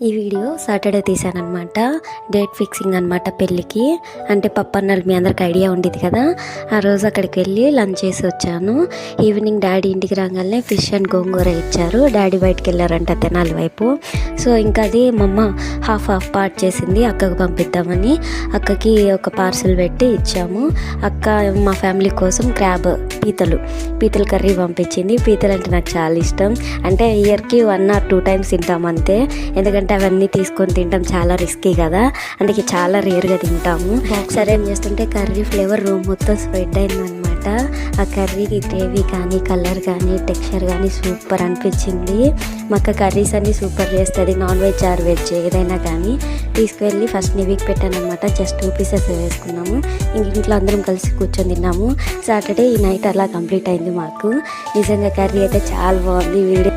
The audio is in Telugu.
ఈ వీడియో సాటర్డే తీసానమాట. డేట్ ఫిక్సింగ్ అనమాట పెళ్ళికి. అంటే పప్పన్నలు మీ అందరికి ఐడియా ఉండేది కదా. ఆ రోజు అక్కడికి వెళ్ళి లంచ్ చేసి వచ్చాను. ఈవినింగ్ డాడీ ఇంటికి రాగానే ఫిష్ అండ్ గోంగూర ఇచ్చారు. డాడీ బయటకు వెళ్ళారంట తెనాలి వైపు. సో ఇంకా అది మా అమ్మ హాఫ్ పార్ట్ చేసింది అక్కకు పంపిద్దామని. అక్కకి ఒక పార్సల్ పెట్టి ఇచ్చాము. అక్క మా ఫ్యామిలీ కోసం పీతలు కర్రీ పంపించింది. పీతలు అంటే నాకు చాలా ఇష్టం. అంటే ఇయర్కి 1 or 2 times తింటాం అంతే. ఎందుకంటే అవన్నీ తీసుకొని తింటాం చాలా రిస్కీ కదా, అందుకే చాలా రేర్గా తింటాము. సరే ఏం చేస్తుంటే కర్రీ ఫ్లేవర్ రూమ్ మొత్తం స్ప్రెడ్ అయిందనమాట. ఆ కర్రీకి గ్రేవీ కానీ కలర్ కానీ టెక్స్చర్ కానీ సూపర్ అనిపించింది. మాకు కర్రీస్ అన్నీ సూపర్ చేస్తుంది, నాన్ వెజ్ ఆర్ వెజ్ ఏదైనా కానీ. తీసుకువెళ్ళి ఫస్ట్ నివికి పెట్టాను అనమాట. జస్ట్ 2 pieces వేసుకున్నాము. ఇంట్లో అందరం కలిసి కూర్చొని తిన్నాము. సాటర్డే ఈ నైట్ అలా కంప్లీట్ అయింది మాకు. నిజంగా కర్రీ అయితే చాలా బాగుంది. వీడియో